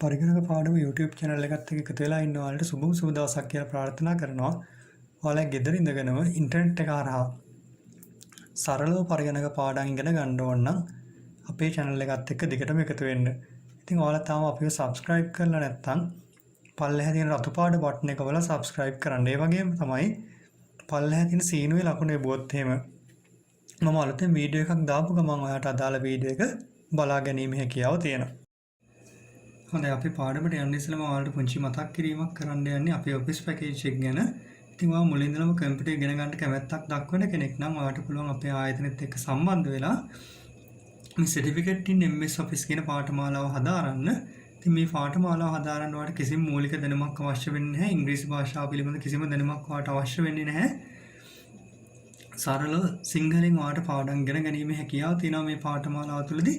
පරිගණක පාඩම YouTube channel එකත් එක්ක එකතු වෙලා ඉන්න ඔයාලට සුබ දවසක් කියලා ප්‍රාර්ථනා කරනවා. ඔයාලා ගෙදර ඉඳගෙනම ඉන්ටර්නෙට් එක හරහා සරලව පරිගණක පාඩම් ඉගෙන ගන්න ඕන නම් අපේ channel එකත් එක්ක දිගටම එකතු වෙන්න. ඉතින් ඔයාලා තාම අපිව subscribe කරලා නැත්නම් පල්ලෙහා තියෙන රතු පාට බටන් එක වල subscribe කරන්න. ඒ වගේම තමයි පල්ලෙහා තියෙන සීනුවේ ලකුණ එබුවොත් එහෙම මම අලුතෙන් වීඩියෝ එකක් දාපු ගමන් ඔයාලට අදාළ වීඩියෝ එක බලා ගැනීම හැකියාව තියෙනවා. හොඳයි අපි පාඩමට යන්න ඉස්සෙල්ලාම ඔයාලට පුංචි මතක් කිරීමක් කරන්න යන්නේ අපේ ඔෆිස් පැකේජ් එක ගැන. ඉතින් ඔයා මුලින් ඉඳලම කම්පියුටර් ඉගෙන ගන්න කැමැත්තක් දක්වන කෙනෙක් නම් ඔයාලට පුළුවන් අපේ ආයතනෙත් එක්ක සම්බන්ධ වෙලා මේ certificate in MS Office කියන පාඨමාලාව හදාරන්න. ඉතින් මේ පාඨමාලාව හදාරන්න ඔයාලට කිසිම මූලික දැනුමක් අවශ්‍ය වෙන්නේ නැහැ. ඉංග්‍රීසි භාෂාව පිළිබඳ කිසිම දැනුමක් ඔයාලට අවශ්‍ය වෙන්නේ නැහැ. සරලව සිංහලෙන් ඔයාලට පාඩම් ඉගෙන ගැනීම හැකියාව තියෙනවා මේ පාඨමාලාව තුළදී.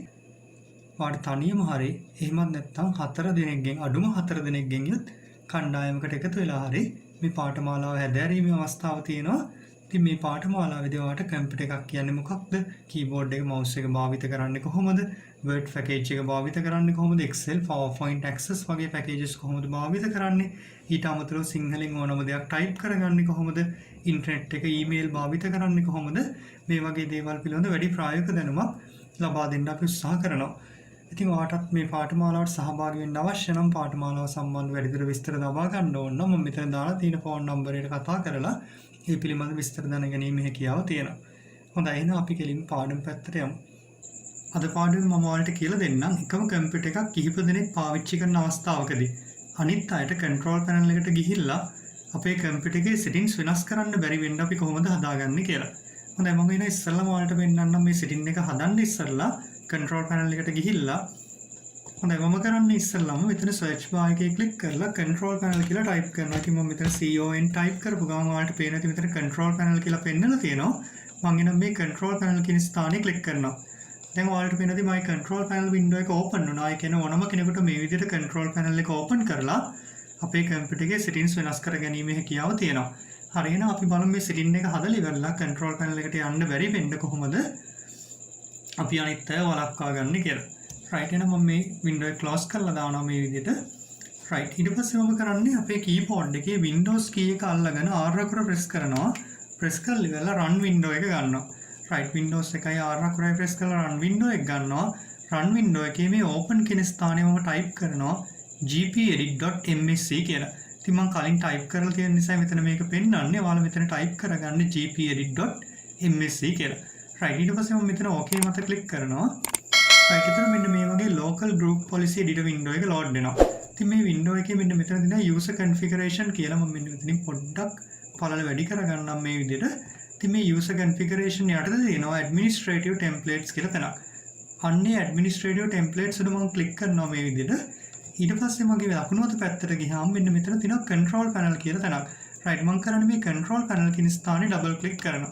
ඔයාලට තනියම හරි එහෙමත් නැත්නම් 4 දිනකින් අඩුම 4 දිනකින් යුත් කණ්ඩායමකට එකතු වෙලා හරි මේ පාඨමාලාව හැදෑරීමේ අවස්ථාව තියෙනවා. ඉතින් මේ පාඨමාලාවේදී ඔයාලට කම්පියුටර් එකක් කියන්නේ මොකක්ද? කීබෝඩ් එක mouse එක භාවිත කරන්නේ කොහොමද? Word package එක භාවිත කරන්නේ කොහොමද? Excel, PowerPoint, Access වගේ packages කොහොමද භාවිත කරන්නේ? ඊට අමතරව සිංහලෙන් ඕනම දෙයක් type කරගන්නේ කොහොමද? ඉන්ටර්නෙට් එක ඊමේල් භාවිත කරන්නේ කොහොමද? මේ වගේ දේවල් පිළිබඳ වැඩි ප්‍රායෝගික දැනුමක් ලබා දෙන්න අපි උත්සාහ කරනවා. ඉතින් ඔයාලටත් මේ පාඨමාලාවට සහභාගී වෙන්න අවශ්‍ය නම් පාඨමාලාව සම්බන්ධ වැඩිදුර විස්තර ලබා ගන්න ඕන නම් මම මෙතන දාලා තියෙන ෆෝන් නම්බර් එකට කතා කරලා ඒ පිළිබඳ විස්තර දැනගැනීම හැකියාව තියෙනවා. හොඳයි එහෙනම් අපි කෙලින්ම පාඩම පැත්තට යමු. අද පාඩමෙන් මම ඔයාලට කියලා දෙන්නම් එකම කම්පියුටර් එකක් කිහිප දෙනෙක් පාවිච්චි කරන අවස්ථාවකදී අනිත් අයට control panel එකට ගිහිල්ලා අපේ කම්පියුටර් එකේ settings වෙනස් කරන්න බැරි වෙන්න අපි කොහොමද හදාගන්නේ කියලා. හොඳයි මම එන ඉස්සෙල්ලාම ඔයාලට පෙන්නන්නම් මේ setting එක හදන්න ඉස්සෙල්ලා control panel එකට ගිහිල්ලා හොඳයි මම කරන්නේ ඉස්සෙල්ලාම මෙතන search bar එකේ click කරලා control panel කියලා type කරනවා. ඉතින් මම මෙතන CON type කරපු ගමන් ඔයාලට පේන ඇති මෙතන control panel කියලා පෙන්නලා තියෙනවා. මම එනම් මේ control panel කියන ස්ථානේ click කරනවා. දැන් ඔයාලට පේන ඇති my control panel window එක open වුණා. ඒ කියන්නේ ඕනම කෙනෙකුට මේ විදිහට control panel එක open කරලා අපේ කම්පියුටර් එකේ settings වෙනස් කර ගැනීම හැකියාව තියෙනවා. හරි එහෙනම් අපි බලමු මේ setting එක හදලා ඉවරලා control panel එකට යන්න බැරි වෙන්න කොහොමද අපි අනිත් අය වළක්වා ගන්න කියලා. right එහෙනම් මම මේ window එක close කරලා දානවා මේ විදිහට. right ඊට පස්සේ මම කරන්නේ අපේ keyboard එකේ windows key එක අල්ලගෙන R අකුර press කරනවා. press කරලා ඉවරලා run window එක ගන්නවා. right windows එකයි R අකුරයි press කරලා run window එක ගන්නවා. run window එකේ මේ open කියන ස්ථානයේ මම type කරනවා gpedit.msc කියලා. ඉතින් මම කලින් type කරලා තියෙන නිසා මෙතන මේක පෙන්නන්නේ. ඔයාලා මෙතන type කරගන්න gpedit.msc කියලා. right ඊට පස්සේ මම මෙතන okay මත click කරනවා. right එතන මෙන්න මේ වගේ local group policy editor window එක load වෙනවා. ඉතින් මේ window එකේ මෙන්න මෙතන තියෙන user configuration කියලා මම මෙන්න මෙතනින් පොඩ්ඩක් පළල වැඩි කරගන්නම් මේ විදිහට. ඉතින් මේ user configuration යටතේ තියෙනවා administrative templates කියලා තැනක්. අන්නේ administrative templates උඩ මම click කරනවා මේ විදිහට. ඊට පස්සේ මගේ දකුණු අත පැත්තට ගියාම මෙන්න මෙතන තියෙනවා control panel කියලා තැනක්. right මම කරන්නේ මේ control panel කියන ස්ථානේ double click කරනවා.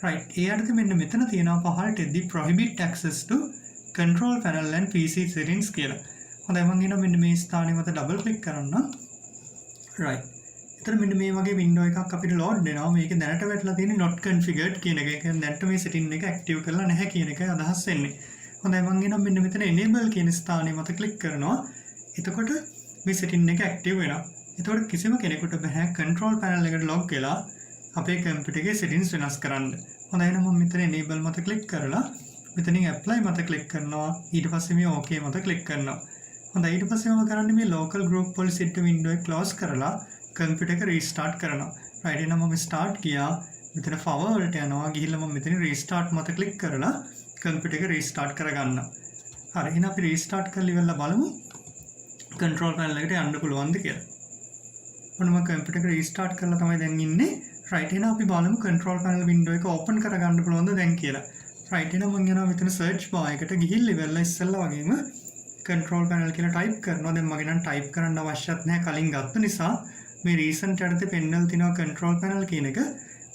right ඒ යටතේ මෙන්න මෙතන තියෙනවා පහළට එද්දි prohibit access to control panel and PC settings කියලා. හොඳයි මම එනවා මෙන්න මේ ස්ථානේ මත double click කරනවා. right එතන මෙන්න මේ වගේ window එකක් අපිට load වෙනවා. මේක දැනට වැටලා තියෙන්නේ not configured කියන එක. ඒ කියන්නේ දැනට මේ setting එක active කරලා නැහැ කියන එකයි අදහස් වෙන්නේ. හොඳයි මම එනවා මෙන්න මෙතන enable කියන ස්ථානේ මත click කරනවා. එතකොට මේ setting එක active වෙනවා. එතකොට කිසිම කෙනෙකුට බෑ control panel එකට log වෙලා අපේ කම්පියුටර් එකේ settings වෙනස් කරන්න. හොඳයි එහෙනම් මම මෙතන enable මත click කරලා මෙතනින් apply මත click කරනවා. ඊට පස්සේ මේ okay මත click කරනවා. හොඳයි ඊට පස්සේ මම කරන්නේ මේ local group policy editor window එක close කරලා කම්පියුටර් එක restart කරනවා. right එහෙනම් මම start ගියා. මෙතන power වලට යනවා. ගිහිල්ලා මම මෙතන restart මත click කරලා කම්පියුටර් එක restart කරගන්නවා. හරි එහෙනම් අපි restart කරලා ඉවරලා බලමු control panel එකට යන්න පුළුවන්ද කියලා. මොනම කම්පියුටර් එක restart කරලා තමයි දැන් ඉන්නේ. right එහෙනම් අපි බලමු control panel window එක open කරගන්න පුළුවන්ද දැන් කියලා. right එහෙනම් මම යනවා මෙතන search bar එකට ගිහිල්ලා ඉවරලා ඉස්සෙල්ලා වගේම control panel කියලා type කරනවා. දැන් මගේ නම් type කරන්න අවශ්‍යත් නැහැ කලින් ගත්ත නිසා මේ recent යටතේ පෙන්නලා තිනවා control panel කියන එක.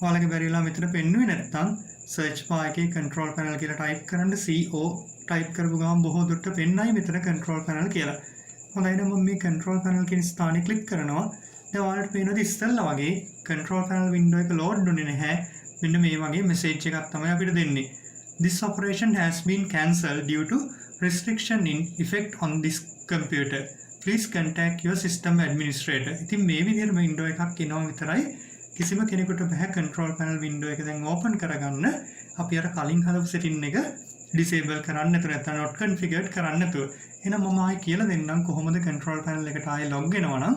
ඔයාලගේ බැරි වෙලා මෙතන පෙන්නුවේ නැත්නම් search bar එකේ control panel කියලා type කරන්න CO type කරපු ගමන් බොහෝ දුරට පෙන්නයි මෙතන control panel කියලා. හොඳයි නම් මම මේ control panel කියන ස්ථානේ click කරනවා. දැන් ඔයාලට පේනවා ඉස්සෙල්ලා වගේ control panel window එක load වෙන්නේ නැහැ. මෙන්න මේ වගේ message එකක් තමයි අපිට දෙන්නේ. This operation has been cancelled due to restriction in effect on this computer. please contact your system administrator. ඉතින් මේ විදිහට window එකක් එනවා විතරයි. කිසිම කෙනෙකුට බෑ control panel window එක දැන් open කරගන්න. අපි අර කලින් හදපු setting එක disable කරන්න නැතුව නැත්නම් not configured කරන්න නැතුව. එහෙනම් මම ආයෙ කියලා දෙන්නම් කොහොමද control panel එකට ආයෙ log වෙනවා නම්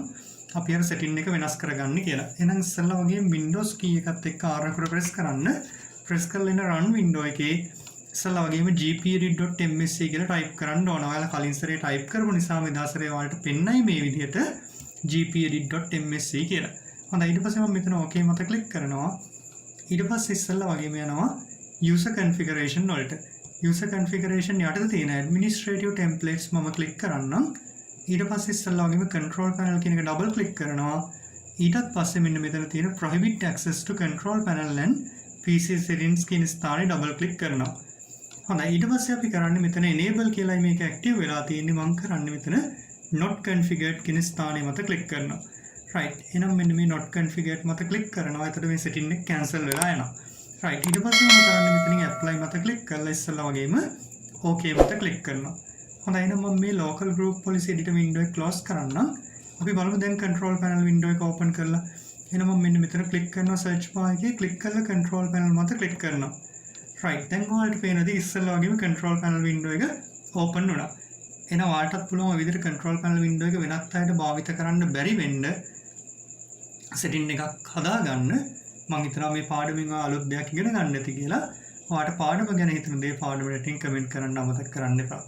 අපි අර setting එක වෙනස් කරගන්න කියලා. එහෙනම් ඉස්සෙල්ලා වගේ Windows key එකත් එක්ක R press කරන්න. press කරලා ඉන්න run window එකේ ඉස්සෙල්ලා වගේම gpedit.msc කියලා type කරන්න ඕන. ඔයාලා කලින් සැරේ type කරපු නිසා මේ දාසරේ ඔයාලට පෙන්නයි මේ විදිහට gpedit.msc කියලා. හොඳයි ඊට පස්සේ මම මෙතන okay මත click කරනවා. ඊට පස්සේ ඉස්සෙල්ලා වගේම යනවා user configuration වලට. user configuration යටතේ තියෙන administrative templates මම click කරන්නම්. ඊට පස්සේ ඉස්සෙල්ලා වගේම control panel කියන එක double click කරනවා. ඊටත් පස්සේ මෙන්න මෙතන තියෙන prohibit access to control panel and PC settings කියන ස්ථානේ double click කරනවා. හොඳයි ඊට පස්සේ අපි කරන්නේ මෙතන enable කියලා මේක active වෙලා තියෙන්නේ. මම කරන්නේ මෙතන not configured කියන ස්ථානේ මත click කරනවා. right එහෙනම් මෙන්න මේ not configured මත click කරනවා. එතකොට මේ setting එක cancel වෙලා යනවා. right ඊට පස්සේ මම කරන්නේ මෙතනින් apply මත click කරලා ඉස්සෙල්ලා වගේම okay මත click කරනවා. හොඳයි එහෙනම් මම මේ local group policy editor window එක close කරන්නම්. අපි බලමු දැන් control panel window එක open කරලා. එහෙනම් මම මෙන්න මෙතන click කරනවා search bar එකේ click කරලා control panel මත click කරනවා. right දැන් ඔයාලට පේනදී ඉස්සෙල්ලා වගේම control panel window එක open වුණා. එහෙනම් ඔයාලටත් පුළුවන් ඔය විදිහට control panel window එක වෙනත් අයට භාවිත කරන්න බැරි වෙන්න setting එකක් හදාගන්න. මම හිතනවා මේ පාඩමෙන් අලුත් දෙයක් ඉගෙන ගන්න ඇති කියලා. ඔයාලට පාඩම ගැන හිතන දේ පාඩමට comment කරන්න අමතක කරන්න එපා.